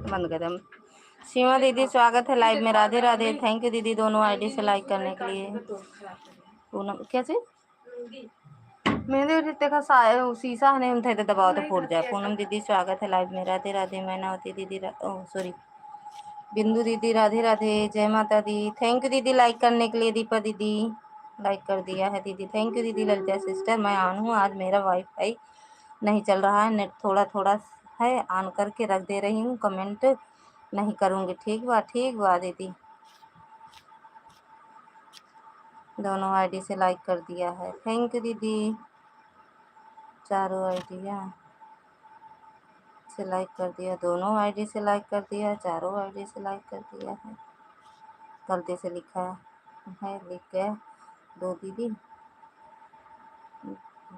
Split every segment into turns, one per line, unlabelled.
बंद कर हम। सीमा दीदी स्वागत है लाइव में। राधे राधे। थैंक यू दीदी दोनों आईडी से लाइक करने के लिए। पूनम क्या चीज मेहंदी देखा शीशा नहीं उठे थे दबाओ तो फूट जाए। पूनम दीदी स्वागत है लाइव में। राधे राधे। मैनावती दीदी सॉरी बिंदु दीदी राधे राधे। जय माता दी। थैंक यू दीदी लाइक करने के लिए। दीपा दीदी लाइक कर दिया है दीदी। थैंक यू दीदी। ललिता सिस्टर मैं ऑन हूँ। आज मेरा वाईफाई नहीं चल रहा है, नेट थोड़ा थोड़ा है, ऑन करके रख दे रही हूँ। कमेंट नहीं करूँगी। ठीक बा दीदी। दोनों आईडी से लाइक कर दिया है। थैंक यू दीदी। चारों आईडिया से लाइक कर दिया। दोनों आईडी से लाइक कर दिया। चारों आईडी से लाइक कर दिया है। गलती से लिखा है, लिख गया। दो दीदी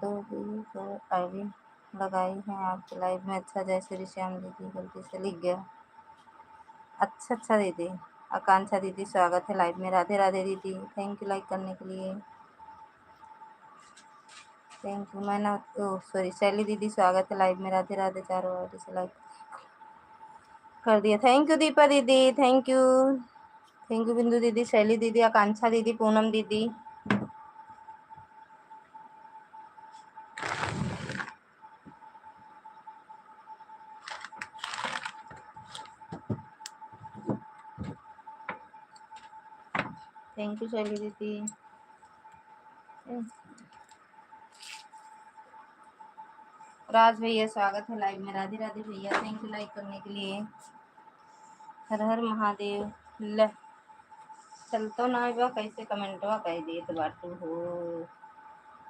को आईडी लगाई है आपके लाइव में। अच्छा जय श्री श्याम दीदी गलती से लिख गया। अच्छा दीदी। आकांक्षा दीदी स्वागत है लाइव में। राधे राधे दीदी। थैंक यू लाइक करने के लिए। Thank you. मैंने सॉरी शैली दीदी स्वागत है लाइव में। राधे राधे। चारों आईडी से लाइक कर दिया। थैंक यू दीपा दीदी। थैंक यू बिंदु दीदी, शैली दीदी, आकांक्षा दीदी, पूनम दीदी। थैंक यू शैली दीदी। राज भैया स्वागत है लाइव में। राधे राधे भैया। थैंक यू लाइक करने के लिए। हर हर महादेव। ल चल तो ना बा कैसे कमेंटवा कह दिए तो बाटू हो।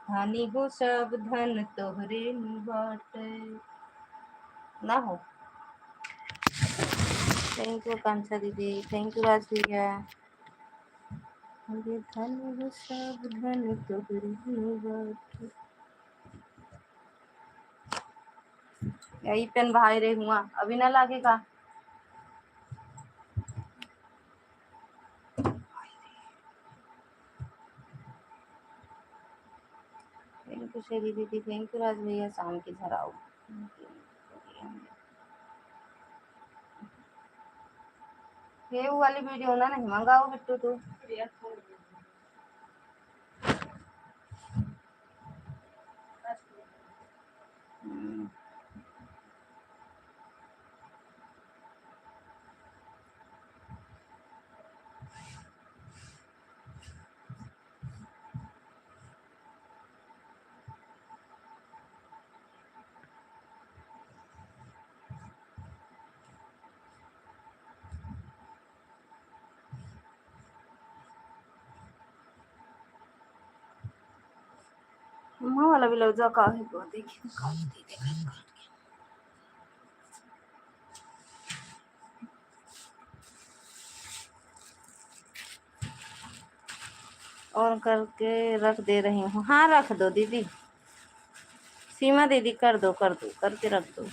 हानि हो सब धन तोहरे बाटे ना हो। थैंक यू कांक्षा दीदी। थैंक यू राज भैया। अरे धन हो सब धन तोहरे बाटे। यही पेन भाई रे हुआ अभी ना लागेगा। थैंक यू शेरी दीदी। थैंक यू राज भैया। शाम की झराओ ये वाली वीडियो ना नहीं मंगाओ बिट्टू तू। माँ वाला ब्लाउज का है तो देखिए काट दी। और करके रख दे रही हूँ। हाँ रख दो दीदी। सीमा दीदी कर दो करके रख दो।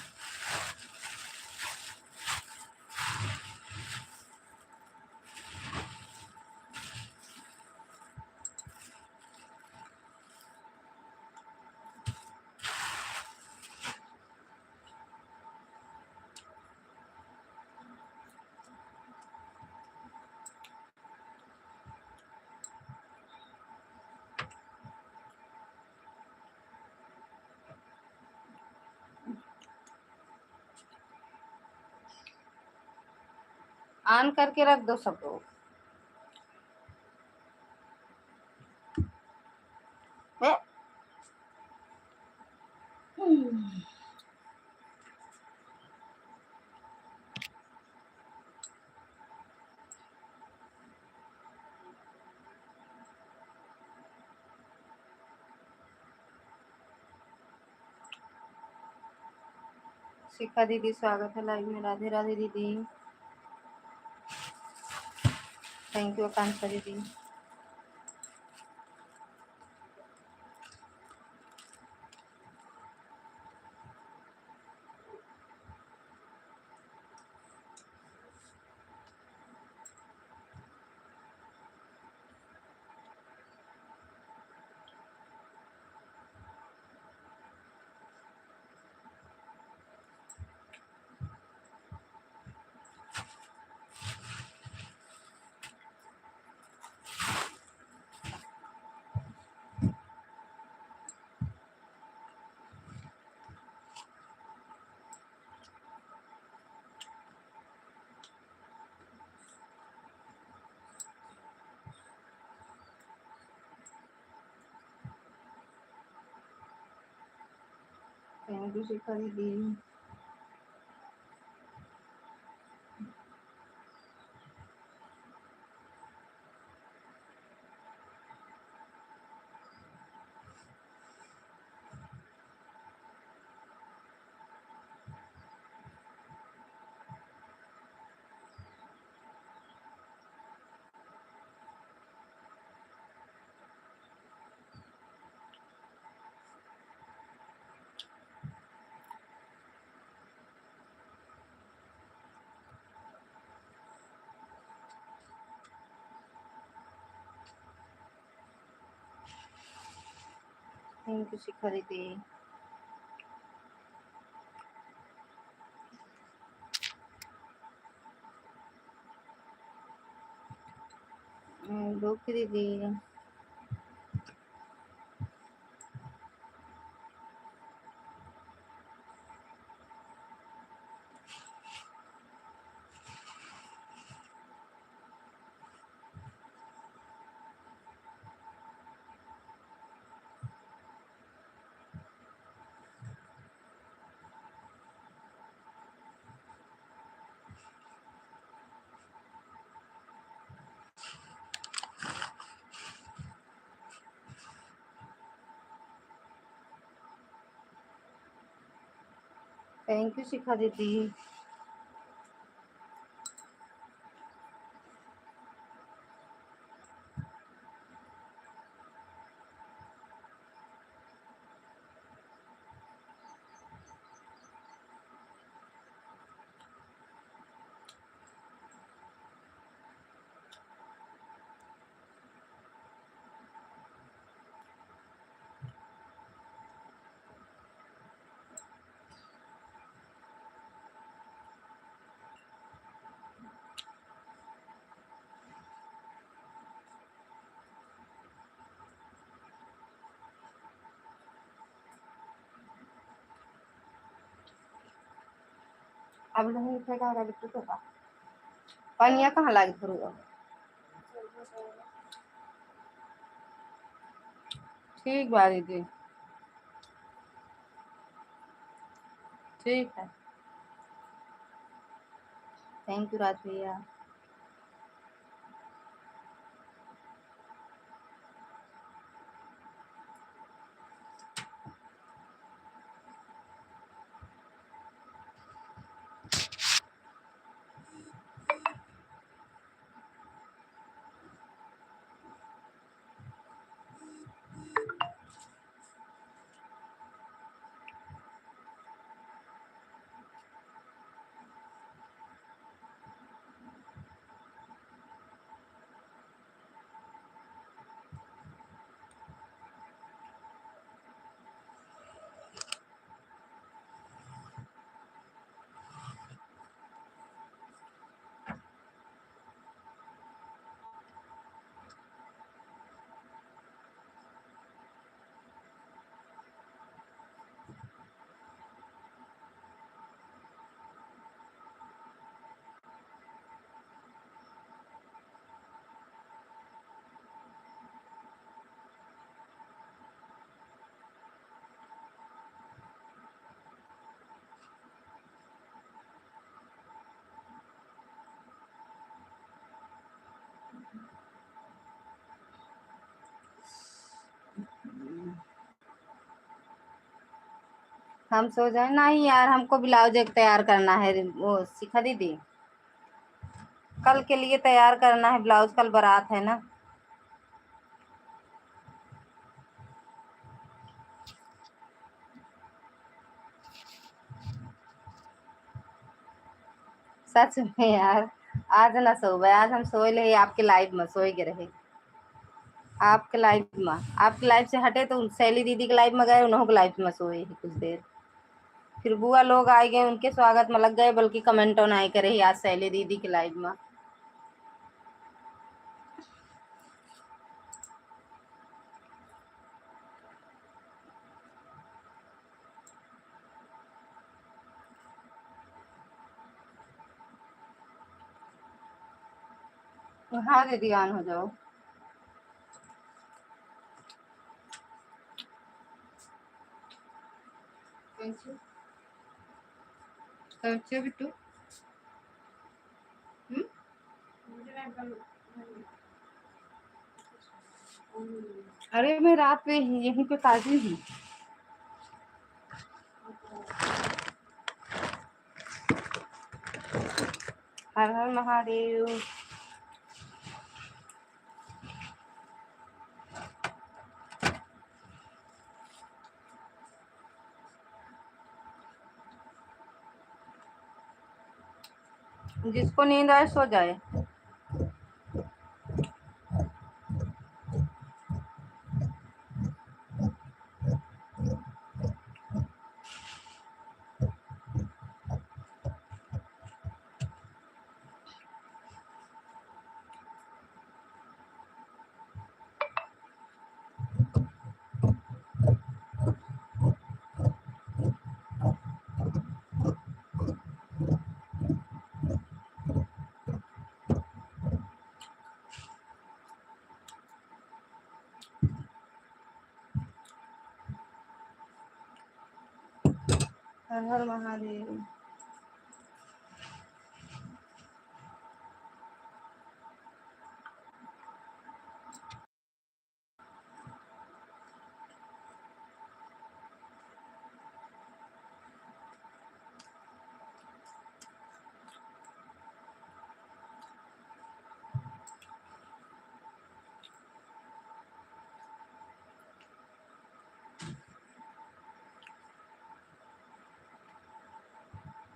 ऑन करके रख दो सब लोग। शिखा दीदी स्वागत है लाइव में। राधे राधे दीदी। थैंक यू आकांक्षा दीदी। थैंक यू शिखा दीदी। थैंक यू शिखा दीदी। रोकी दीदी। थैंक यू शिखा दीदी। अब नहीं फेंका तो पनिया कहाँ लाग थोड़ा। ठीक बा दीदी, ठीक है। थैंक यू राज भैया। हम सो जाए नहीं यार, हमको ब्लाउज एक तैयार करना है। वो शिखा दीदी, कल के लिए तैयार करना है ब्लाउज, कल बारात है ना। सच में यार, आज ना सोए, आज हम सोए ले आपके लाइव में सोए के रहे। आपके लाइव में, आपके लाइव से हटे तो सैली दीदी के लाइव में गए, उन्हों के लाइव में सोए ही कुछ देर। फिर बुआ लोग आए गए, उनके स्वागत में लग गए, बल्कि कमेंटों ना करे ही आज सैली दीदी के लाइव में। हाँ दीदी ऑन हो जाओ। कच्चे बिट्टू। अरे मैं रात पे यहीं पे ताजी हूँ। हर हर महादेव। जिसको नींद आए सो जाए। हर हर महादेव।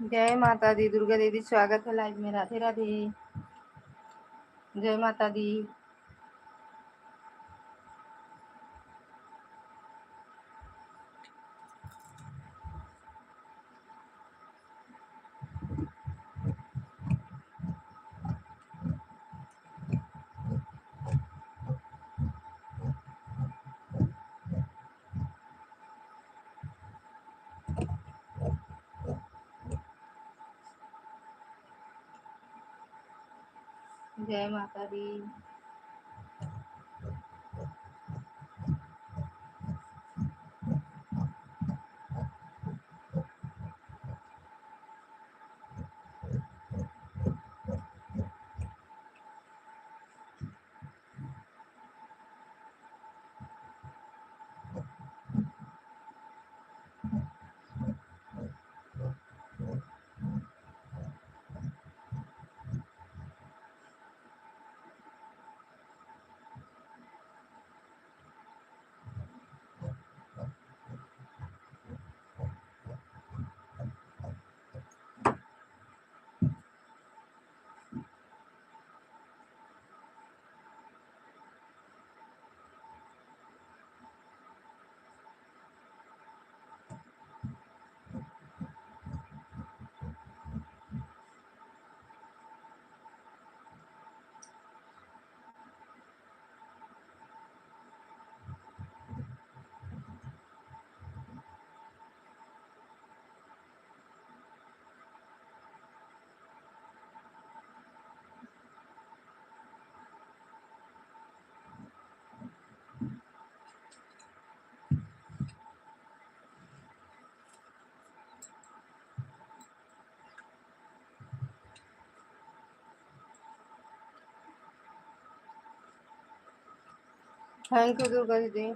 जय माता दी। दुर्गा दीदी स्वागत है लाइव में। राधे राधे। जय माता दी। जय माता दी। थैंक यू दुर्गा दीदी।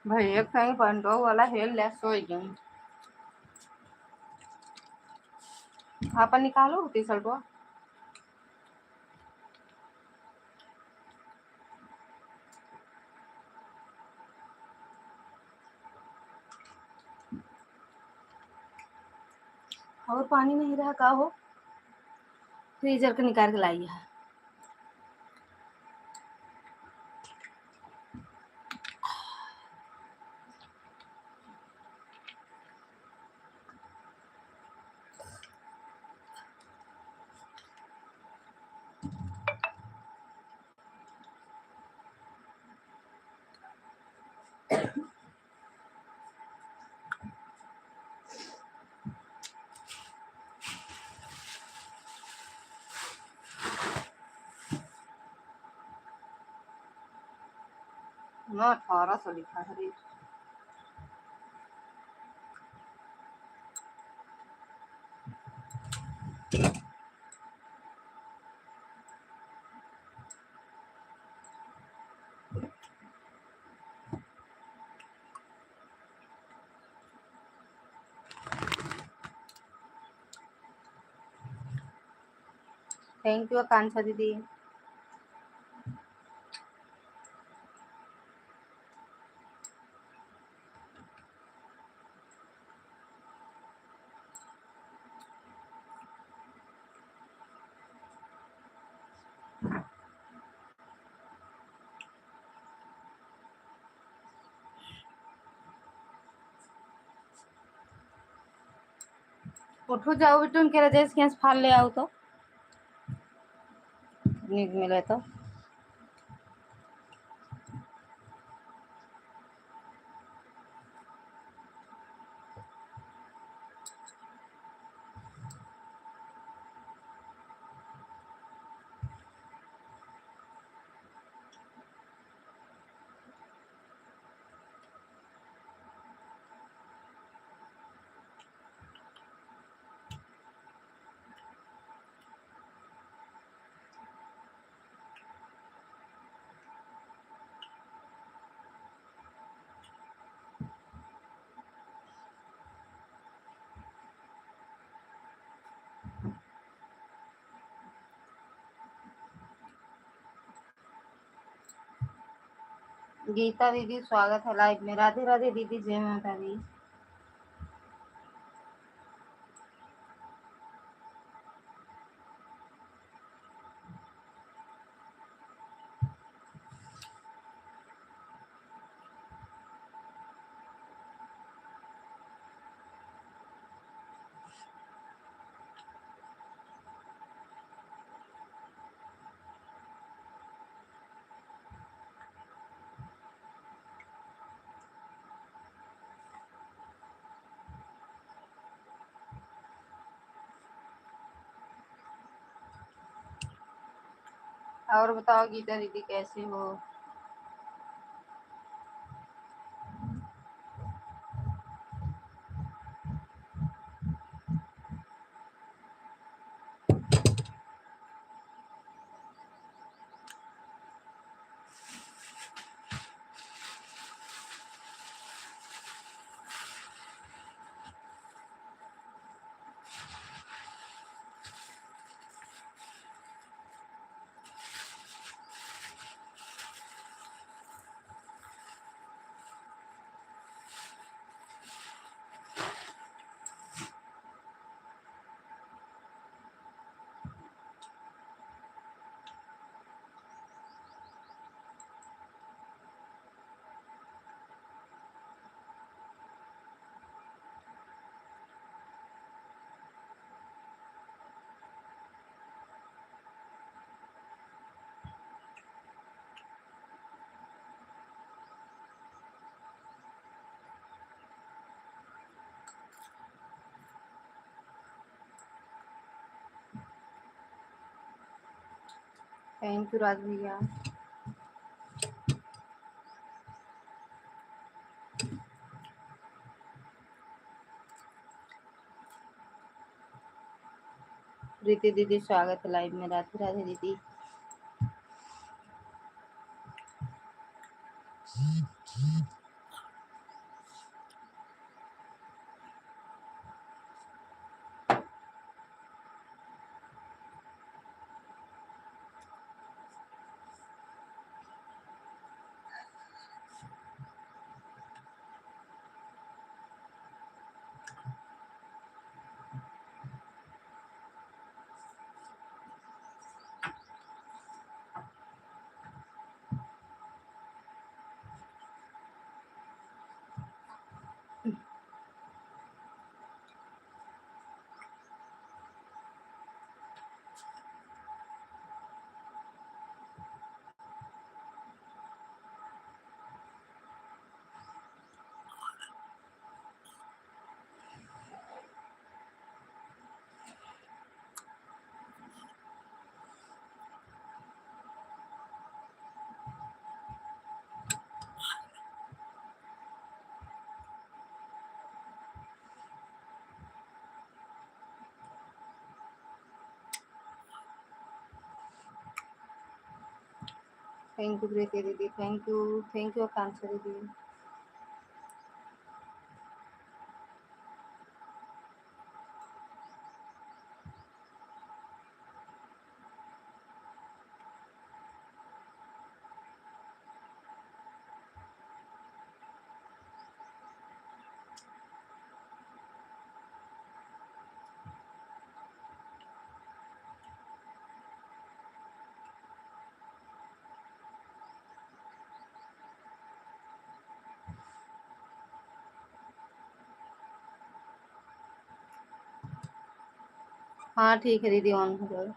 भैया कहीं पंडो वाला हेल लेस हो गई। आप निकालो टी शर्ट। और पानी नहीं रहा का हो, फ्रीजर के निकाल के लाई है। ना 1800 लिखा है रेट। थैंक यू आकांक्षा दीदी। उठो जाओ बेटू, उनके राजेश के यहाँ फाल ले आओ तो नीक मिले तो। गीता दीदी स्वागत है लाइव में। राधे राधे दीदी, जय माता दी। और बताओ गीता दीदी कैसे हो? थैंक यू राज भैया। प्रीति दीदी स्वागत है लाइव में। राधे राधे दीदी। थैंक यू प्रीति दीदी, थैंक यू आकांक्षा दीदी। हाँ ठीक है दीदी, ऑन हो जाएगा।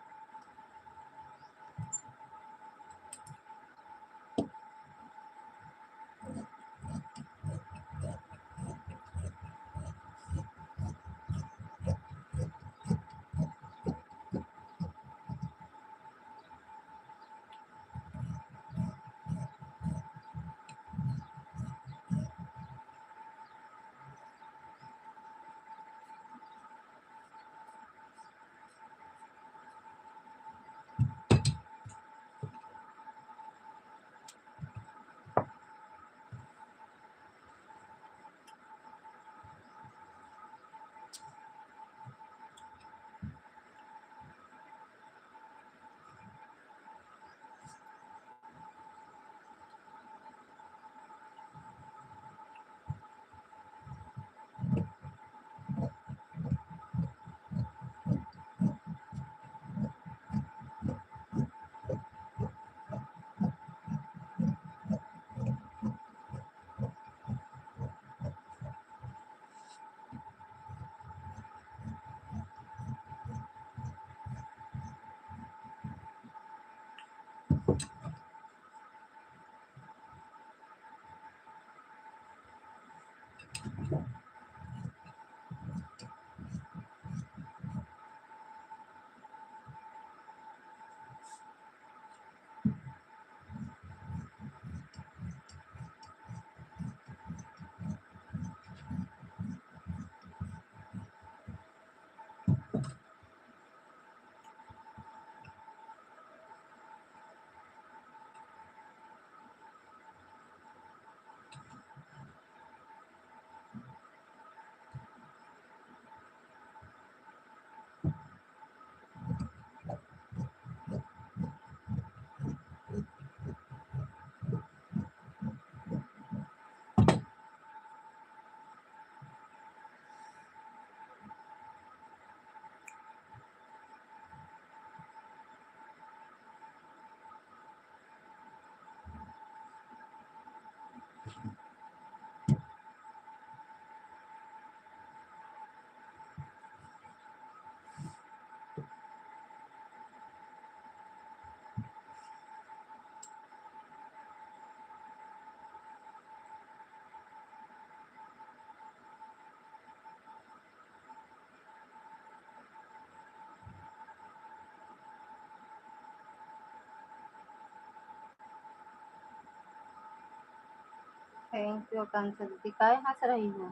थैंक यू आकांक्षा दीदी। काय हंस रही हो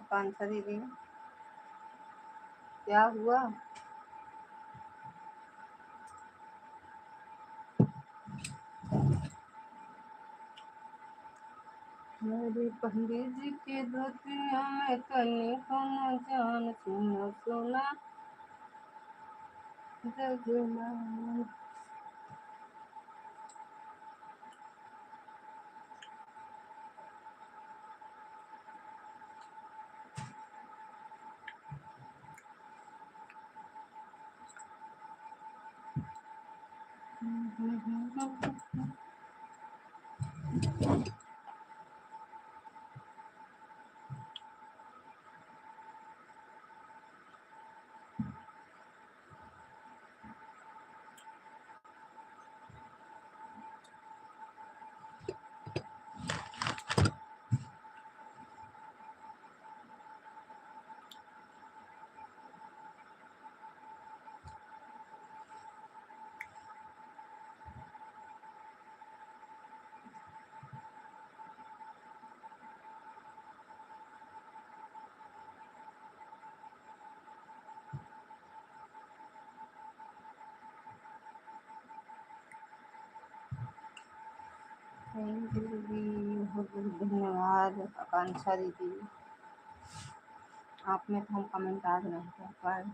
आकांक्षा दीदी, क्या हुआ? मेरे पंडित जी के धोतिया में कनी को न जान, सुना सुना जजमान। थैंक यू दीदी, बहुत बहुत धन्यवाद आकांक्षा दीदी। आप में तो हम कमेंट आज नहीं कर पाए।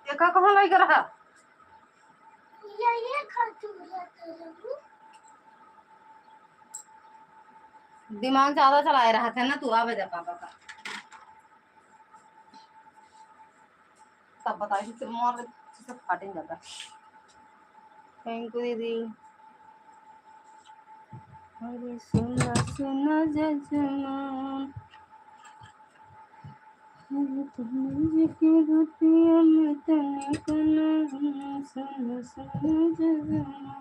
एका कहाँ लाई कर रहा दिमाग ज्यादा चला रहा था ना तू आ बजा पापा का तब बताई फिर मोर सब फाटेंगे जाता थैंक यू दीदी अरे सुना सुना जजमान तुमने की रुतिया में तने कना सुना सुना जजमान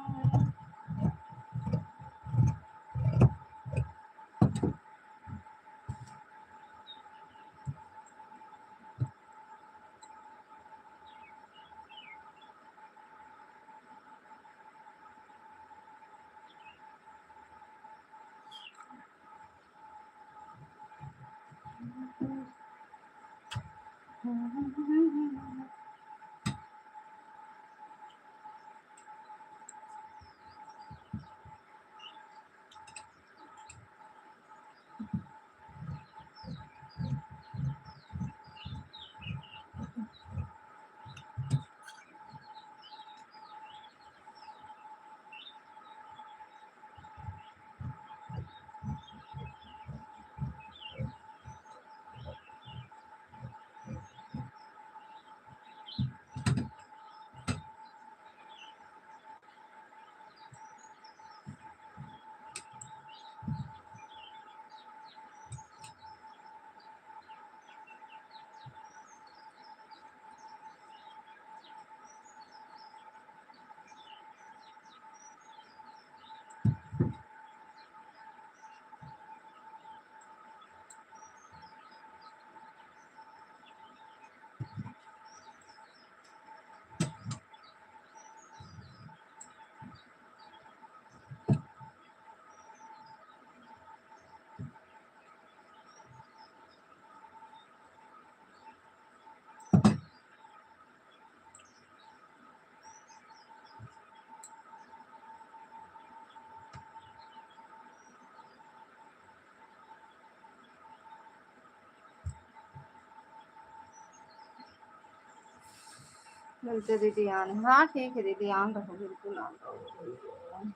मिलते दीदी आने हाँ ठीक है दीदी आन रहो बिल्कुल आन रहो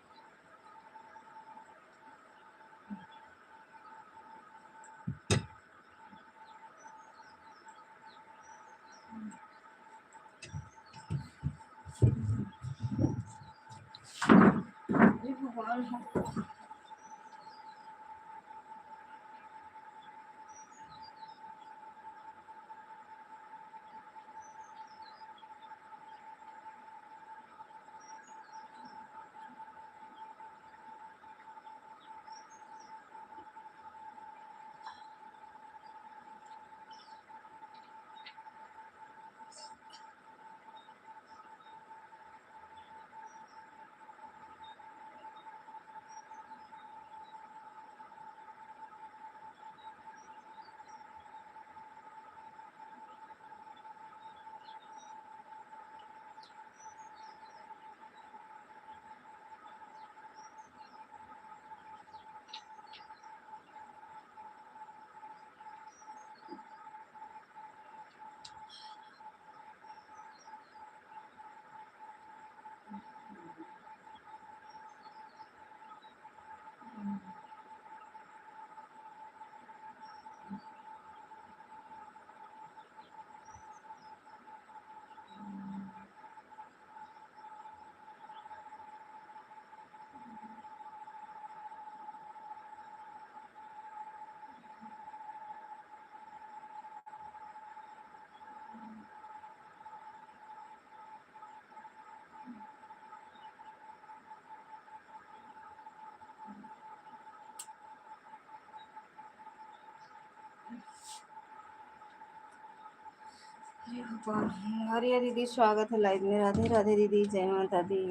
ये भगवान है हरिया दीदी स्वागत है लाइव में राधे राधे दीदी जय माता दी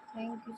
थैंक यू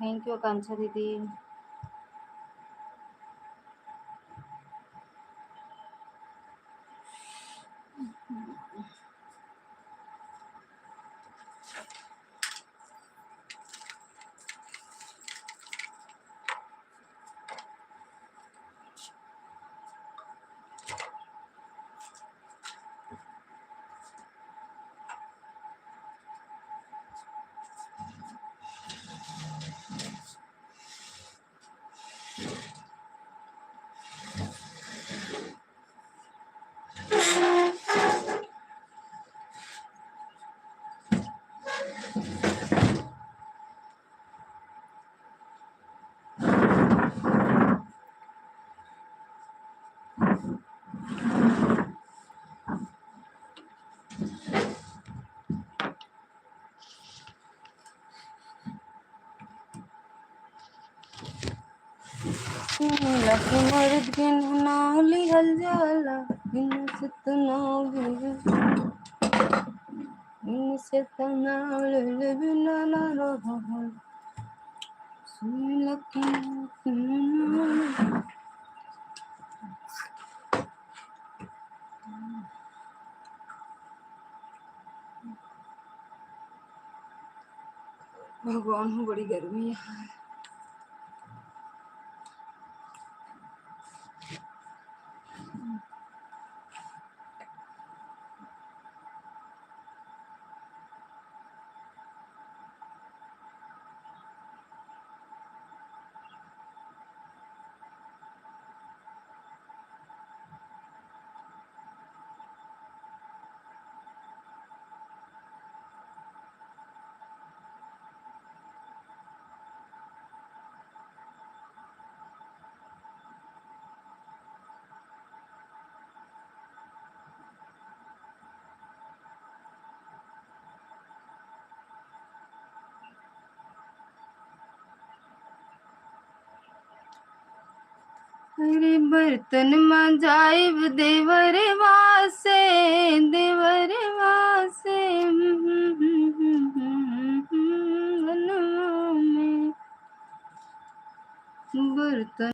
थैंक यू आकांक्षा दीदी। लकी मर्द के नाव लिहल जाला, इनसे तो नाव इनसे तो नाव ले बिना ना रहो। सुन लकी भगवान हो, बड़ी गर्मी है। अरे बर्तन मंजाइब देवर वासे, देवर वासे में बर्तन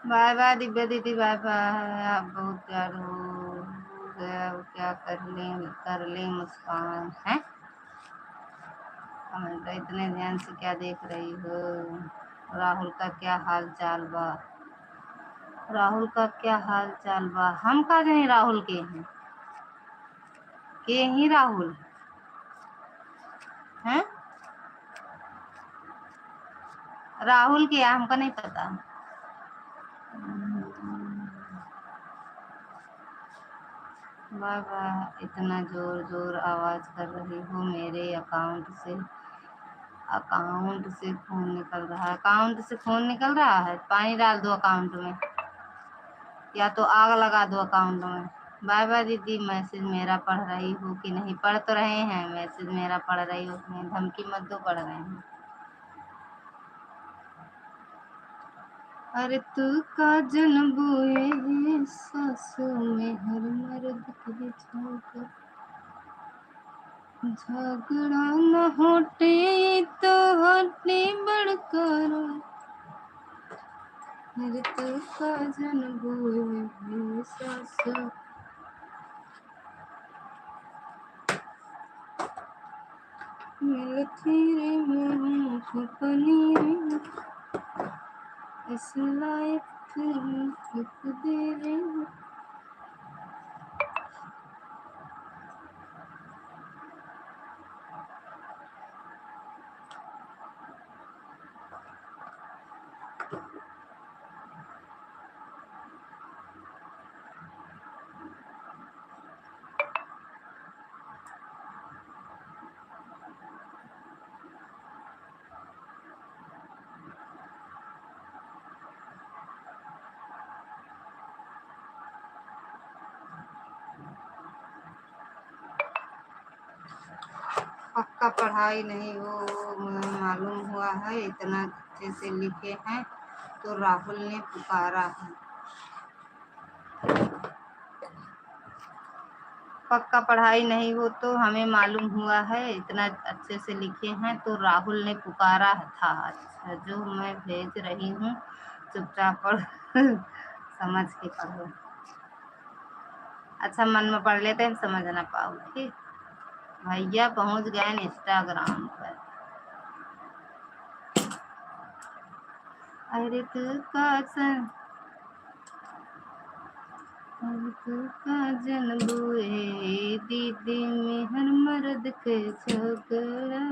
बाय बाय दिव्या दीदी, बाय बाय। आप बहुत प्यार हो गया, अब क्या कर ले मुस्कान है। कमेंट इतने ध्यान से क्या देख रही हो। राहुल का क्या हाल चाल बा। राहुल का क्या हाल चाल बा। हम का जानी राहुल के ही राहुल हैं। राहुल के हमको नहीं पता। वाह वाह, इतना जोर जोर आवाज कर रही हो। मेरे अकाउंट से खून निकल रहा है। अकाउंट से खून निकल रहा है। पानी डाल दो अकाउंट में, या तो आग लगा दो अकाउंट में। बाय बाय दीदी। मैसेज मेरा पढ़ रही हो कि नहीं। पढ़ तो रहे हैं मैसेज, मेरा पढ़ रही हो कि नहीं। धमकी मत दो, पढ़ रहे हैं। अरे तू का जन बोए सासों में हर मर्द के झोंका। झगड़ा न होटे तो होटे बड़कारा। अरे तू का जन बोए सासों। मिलती रे मोह पनीर इस लायक दे रे। पक्का पढ़ाई नहीं हो मालूम हुआ है। इतना अच्छे से लिखे हैं तो राहुल ने पुकारा है। पक्का पढ़ाई नहीं हो तो हमें मालूम हुआ है। इतना अच्छे से लिखे हैं तो राहुल ने पुकारा था। अच्छा, जो मैं भेज रही हूँ चुपचाप पढ़ समझ के पढ़ो। अच्छा, मन में पढ़ लेते हैं, समझ ना पाओ। ठीक, भैया पहुँच गए इंस्टाग्राम पर। अरे तू का जन बुए दीदी में हर मर्द के झगड़ा।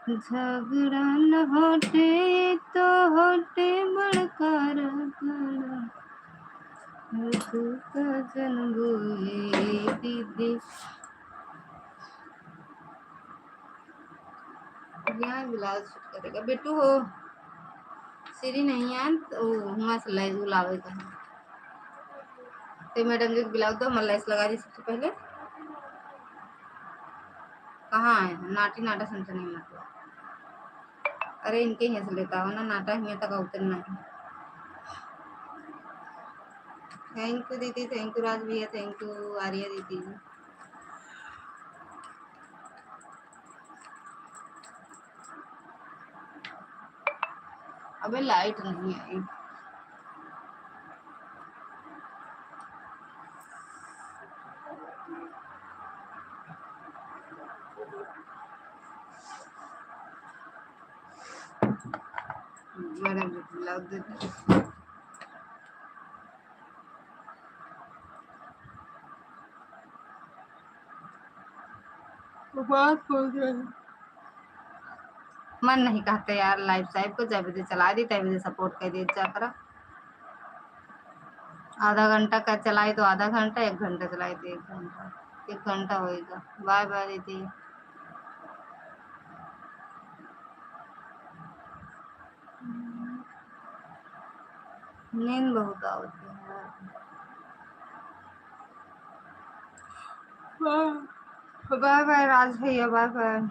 झगड़ा न होटे तो होटे बड़का रगड़ा। तू का जन बुए दीदी। यहाँ ब्लाउज शूट करेगा बेटू हो। सीरी नहीं है तो हुआ सिलाई बुलावे का। तो मैडम जी ब्लाउज दो, मैं लेस लगा दी सबसे पहले। कहाँ है नाटी नाटा सनसनी मतलब। अरे इनके यहाँ से लेता हो ना नाटा ही तक उतरना है। थैंक यू दीदी, थैंक यू राज भैया, थैंक यू आर्या दीदी। अबे लाइट नहीं आई। मैडम जी ब्लाउज दे बात हो गई। मन नहीं कहते यार लाइव साइब को जब बजे चला दी तब बजे सपोर्ट कर दे जा कर। आधा घंटा का चलाई तो आधा घंटा, 1 घंटा चलाई तो 1 घंटा, 1 घंटा होएगा। बाय बाय दीदी। नींद बहुत आवती है। बाय बाय राज भैया, बाय बाय।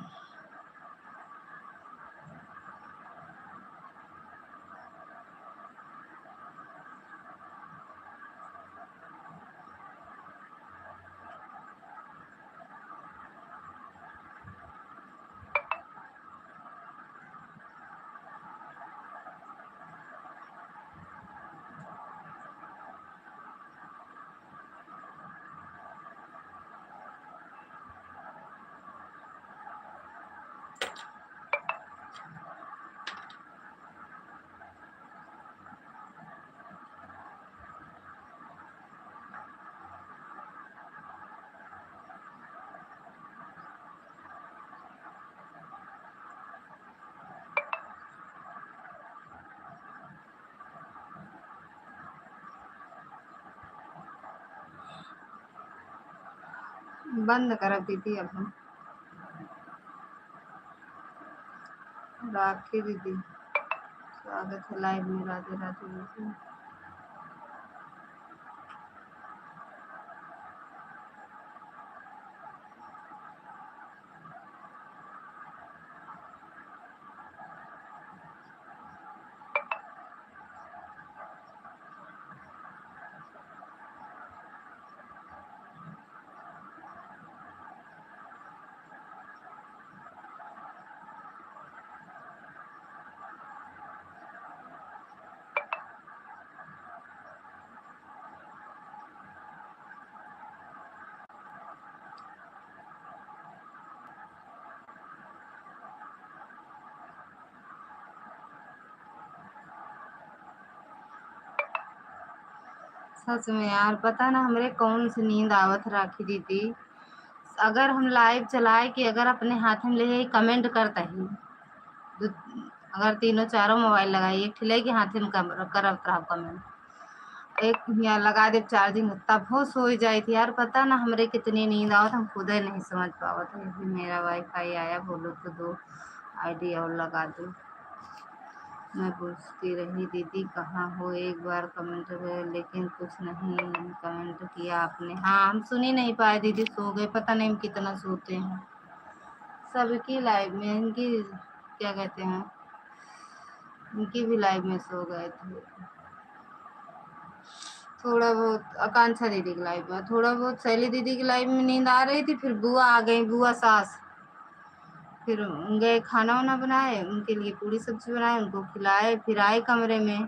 बंद कर दीदी अब हम। राखी दीदी स्वागत है लाइव में। राधे राधे दीदी। सच में यार पता ना हमरे कौन सी नींद आवत राखी दीदी। अगर हम लाइव चलाए कि अगर अपने हाथ में ले कमेंट करता ही अगर तीनों चारों मोबाइल लगाई एक ठिले के हाथ में करत रहा कमेंट एक यहाँ लगा दे चार्जिंग तब हो सो जाए थी यार। पता ना हमरे कितनी नींद आवत हम खुद ही नहीं समझ पावत है। मेरा वाईफाई आया बोलो तो दो आईडी और लगा दो। मैं पूछती रही दीदी कहाँ हो एक बार कमेंट लेकिन कुछ नहीं कमेंट किया आपने। हाँ हम सुन ही नहीं पाए दीदी सो गए। पता नहीं हम कितना सोते हैं। सबकी लाइव में इनकी क्या कहते हैं इनकी भी लाइव में सो गए थे। थोड़ा बहुत आकांक्षा दीदी की लाइव में थोड़ा बहुत शैली दीदी की लाइव में नींद आ रही थी। फिर बुआ आ गई बुआ सास फिर गए खाना वाना बनाए उनके लिए पूरी सब्जी बनाए उनको खिलाए फिर आए कमरे में।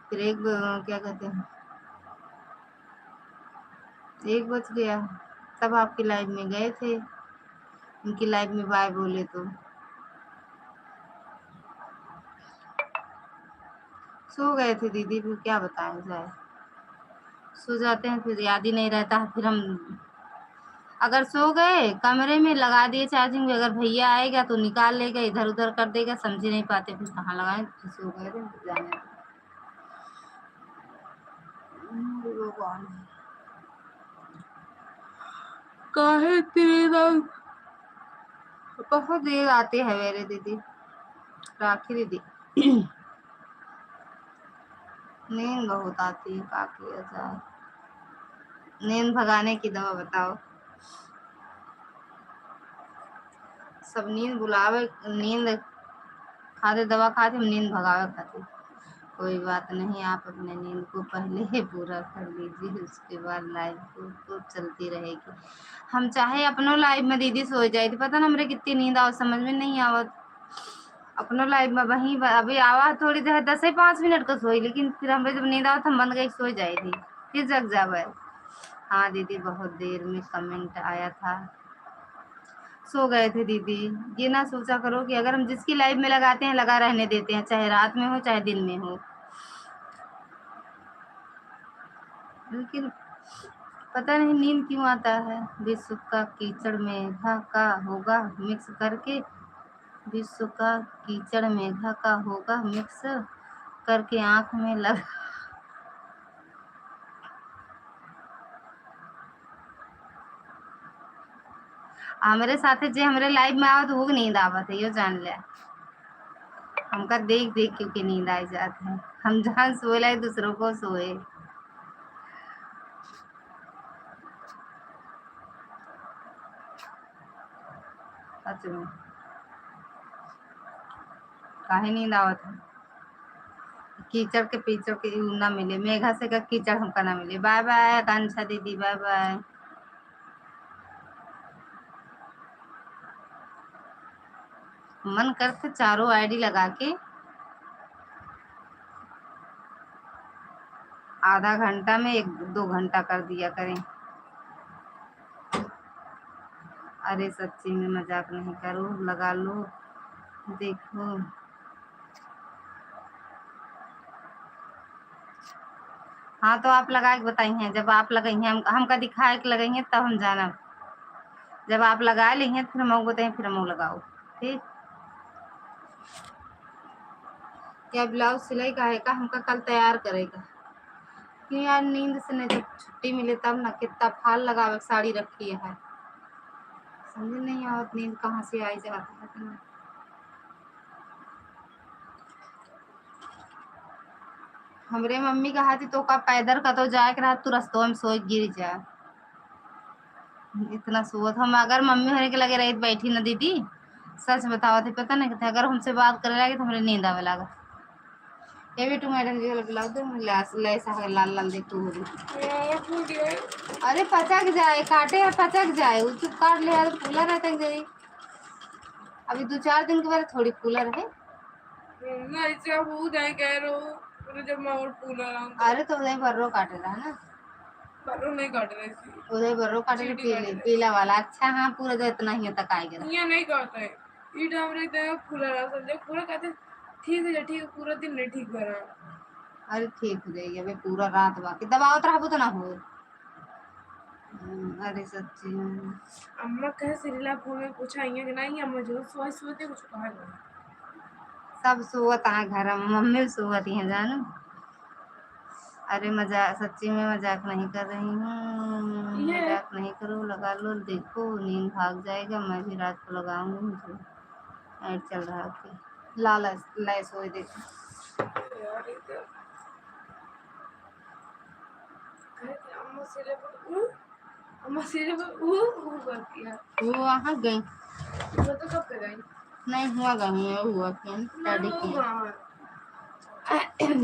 फिर एक क्या कहते हैं 1 बज गया तब आपकी लाइव में गए थे। उनकी लाइव में बाय बोले तो सो गए थे दीदी। फिर क्या बताएं जाए सो जाते हैं फिर याद ही नहीं रहता है। फिर हम अगर सो गए कमरे में लगा दिए चार्जिंग में अगर भैया आएगा तो निकाल लेगा इधर उधर कर देगा समझ नहीं पाते फिर कहाँ लगाए फिर सो गए थे जाने भगवान काहे इतनी बहुत देर आती है मेरे दीदी राखी दीदी। नींद बहुत आती है का किया जाए। नींद भगाने की दवा बताओ। सब नींद बुलावे नींद खाते दवा खाते हम नींद भगावे खाते। कोई बात नहीं आप अपने नींद को पहले ही पूरा कर लीजिए उसके बाद लाइव तो चलती रहेगी। हम चाहे अपनों लाइव में दीदी सो जाए थी। पता ना हमरे कितनी नींद आवत समझ में नहीं आवत। अपनों लाइव में वहीं अभी आवा थोड़ी देर 10 से 5 मिनट का सोई लेकिन फिर हमें जब नींद आवत हम बंद गई सो जाए थी फिर जग जावे। हाँ दीदी बहुत देर में कमेंट आया था सो गए थे दीदी। ये ना सोचा करो कि अगर हम जिसकी लाइव में लगाते हैं लगा रहने देते हैं चाहे रात में हो चाहे दिन में हो। लेकिन पता नहीं नींद क्यों आता है। विश्व का कीचड़ मेघा का होगा मिक्स करके विश्व का कीचड़ मेघा का होगा मिक्स करके आंख में लग। हमारे साथे जे हमरे लाइव में आवत वो नींद आवत है यो जान ले। हमका देख देख क्योंकि नींद आ जाते हैं हम जहाँ सोए लाए दूसरों को सोए। सच में काहे नींद आवत है। कीचड़ के पीचड़ के ना मिले मेघा से का कीचड़ हमका ना मिले। बाय बाय आकांक्षा दीदी बाय बाय। मन करते चारों आईडी लगा के आधा घंटा में 1-2 घंटा कर दिया करें। अरे सच्ची में मजाक नहीं करो लगा लो देखो। हाँ तो आप लगा के बताई हैं जब आप लगाई हैं हमका दिखाए के लगाई हैं तब हम जाना। जब आप लगा ली हैं फिर हम बताएं फिर हम लगाओ ठीक। क्या ब्लाउज सिलाई का है का हमका कल तैयार करेगा क्यों यार नींद से नहीं जब छुट्टी मिले तब ना कितना फाल लगावे साड़ी रखी है। समझ नहीं आवत नींद कहाँ से आई जाती है इतना। हमरे मम्मी कहा थी तो का पैदल का तो जाए के रहा तू रस्तों में सोच गिर जा। इतना सोत हम अगर मम्मी होने के लगे रही बैठी ना दीदी, सच बताओ थे पता नहीं अगर हमसे बात करे लगे तो हमारे नींद आवे लगा। ये भी तू मैडम जी को बुलाओ तो लाल लाल देख तू हो रही। अरे पचक जाए काटे है पचक जाए वो चुप काट ले यार फूला रहता है जरी। अभी 2-4 दिन के बाद थोड़ी फूला रहे। जब मैं और फूला अरे तो उदय बर्रो काटे रहा ना, बर्रो नहीं काट रही थी उदय बर्रो काटे रहे पीला वाला। अच्छा हाँ पूरा जो इतना ही तक आएगा ये नहीं काटता है ये डाम रहे फूला रहा समझे पूरा कहते ठीक है ठीक है पूरा दिन नहीं ठीक कर रहा। अरे ठीक हो जाएगी अबे पूरा रात बाकी दबाओ तो रहबो तो ना हो। अरे सच्ची अम्मा कहे सिरिला फोन में पूछा कि नहीं अम्मा जो सोते कुछ कहा सब सोवत है घर में मम्मी सोवत है जानू। अरे मजाक सच्ची में मजाक नहीं कर रही हूँ, मजाक नहीं करो लगा लो देखो नींद भाग जाएगा। मैं भी रात को लगाऊंगी मुझे ऐड चल रहा है लाल लाई सोए देखो। वो वहाँ गई वो तो कब गई नहीं हुआ गई हुआ फिर दादी की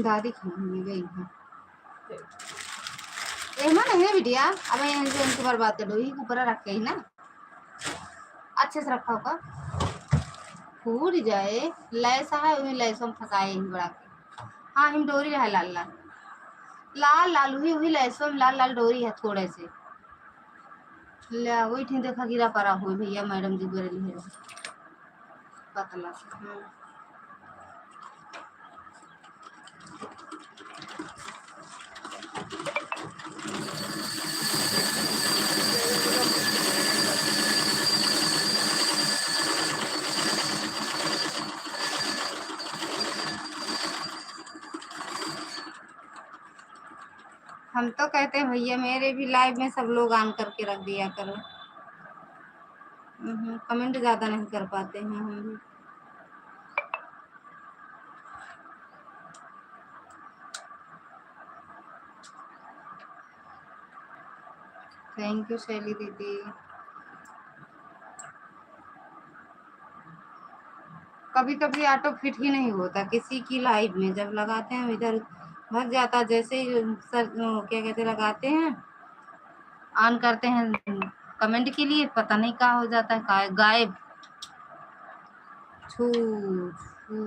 दादी की गई है एमा नहीं है बिटिया। अब इनके बार बात कर ही ऊपर रख के ही ना अच्छे से रखा होगा फूट जाए लैसा है वही लैसों में फंसाए ही बड़ा के। हाँ हिम डोरी है लाल लाल लाल लाल हुई हुई लैसों में लाल लाल डोरी है थोड़े से ले वही ठीक देखा गिरा पड़ा हुई भैया मैडम जी बोले है पतला से। हम तो कहते हैं भैया मेरे भी लाइव में सब लोग ऑन करके रख दिया करो। कमेंट ज्यादा नहीं कर पाते हैं हम भी। थैंक यू शैली दीदी। कभी कभी ऑटो फिट ही नहीं होता किसी की लाइव में जब लगाते हैं इधर भग जाता जैसे ही सर क्या कहते लगाते हैं ऑन करते हैं कमेंट के लिए पता नहीं क्या हो जाता है गायब छू छू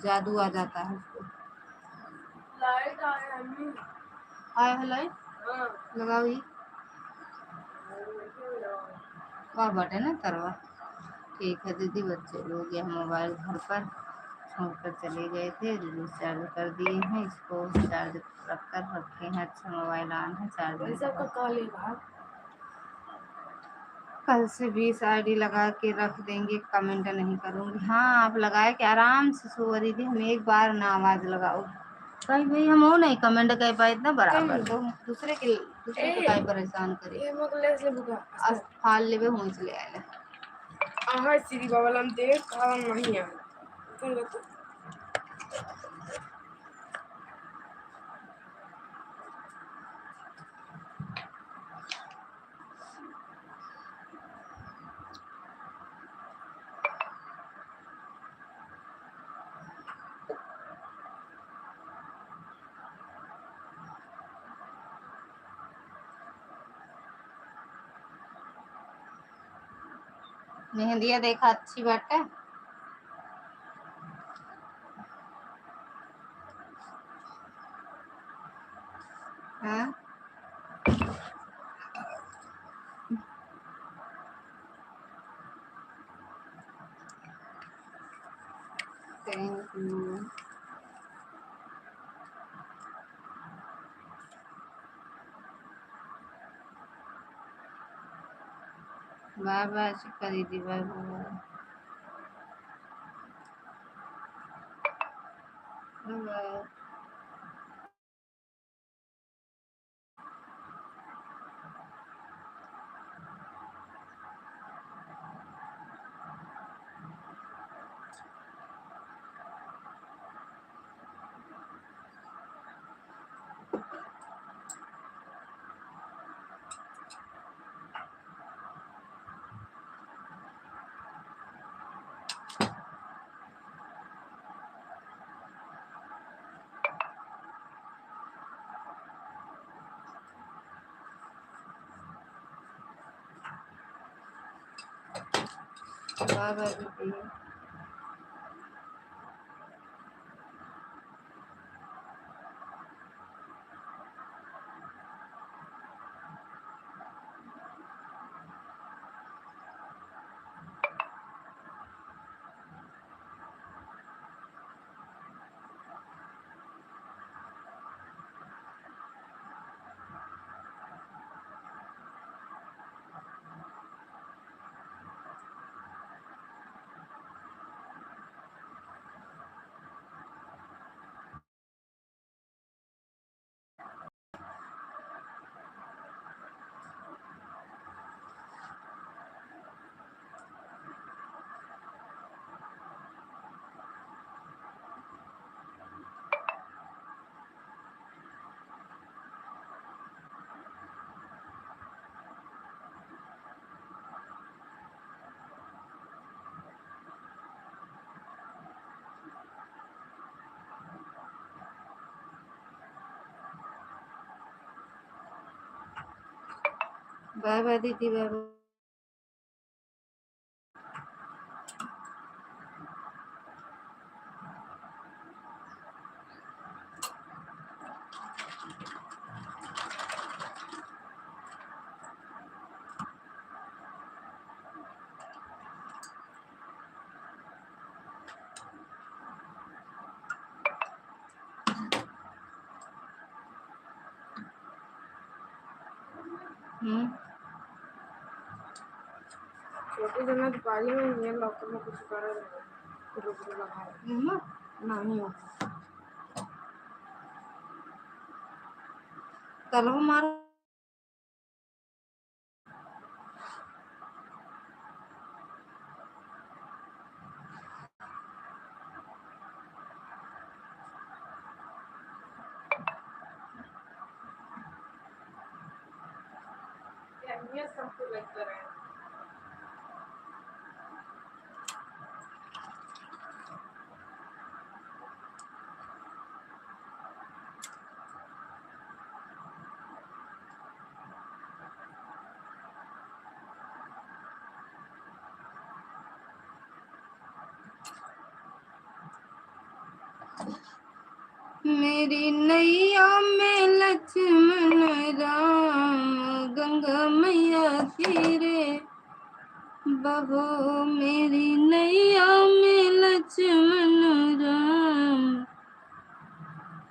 जादू आ जाता है उसको। लाइट आया है लाइट लगाओ ही वाह बटे ना तरवा। ठीक है दीदी बच्चे लोग ये मोबाइल घर पर छोड़ कर चले गए थे चार्ज कर दिए हैं इसको चार्ज रख कर रखे हैं। अच्छा मोबाइल ऑन है चार्ज कल से 20 आईडी लगा के रख देंगे कमेंट नहीं करूँगी। हाँ आप लगाए कि आराम से सो दीदी हम एक बार ना आवाज़ लगाओ कहीं भाई हम हो नहीं कमेंट कर पाए इतना बराबर तो दूसरे को काहे परेशान करे फाल लेवे हुई चले आए आहा श्री बाबा देख काम नहीं है मेहंदिया देखा अच्छी बात है। हाँ thank you bye bye Shikha दीदी bye bye bye. Bye bye दीदी। बाय बाय दीदी, बाय बाय। छोटी जना दुपारी में ये लॉकर में कुछ कर रहे हैं, रुक लगा नहीं हो कल हमारा ये सबको लगता है। मेरी नैया में लक्ष्मण राम, गंगा मैया तेरे बहो। मेरी नैया में लक्ष्मण राम,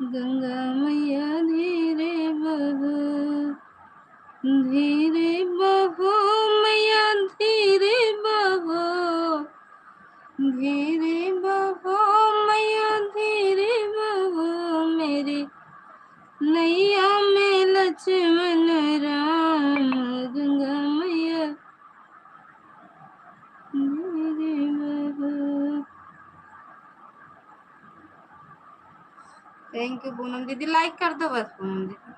गंगा मैया धीरे बहो, धीरे बहो मैया धीरे बहो, धीरे बहो मैया धीरे बहो। मेरी नैया में लक्ष्मण राम, गंगा मैया धीरे बहो। थैंक यू पूनम दीदी, लाइक कर दो बस पूनम दीदी।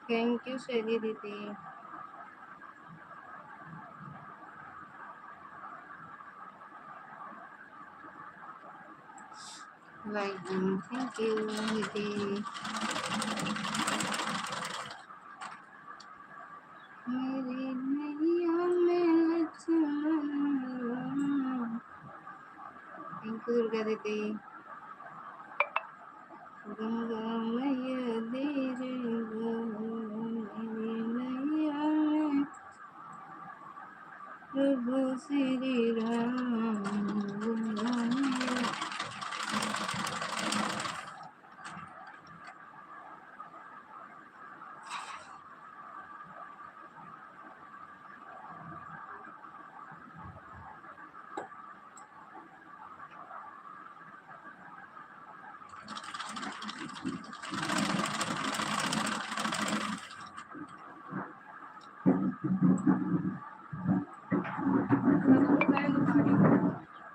थैंक यू शैली दीदी। लाइक थैंक यू दीदी। मेरी नैया में लक्ष्मण राम। थैंक यू दुर्गा दीदी। गंगा मैया धीरे बहो, मेरी नैया में प्रभु श्री राम, गंगा मैया।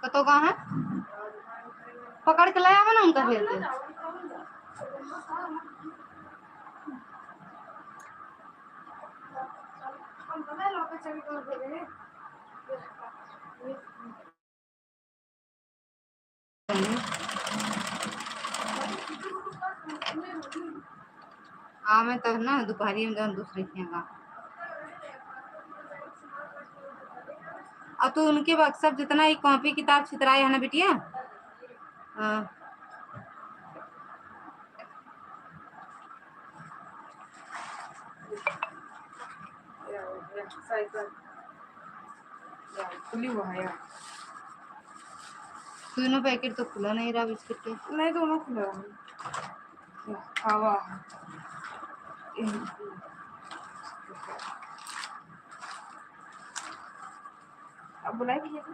कतो कहाँ है पकड़ के लाया ना उनका भेज दे। आमे तब ना दोपहरी में जब दूसरे खेगा और तू उनके वक्त सब जितना ही कॉपी किताब छितराए है ना बिटिया। हाँ
खुली हुआ है यार,
दोनों पैकेट तो खुला नहीं रहा बिस्किट के।
नहीं दोनों खुला है। हवा अब बुलाए भैया को।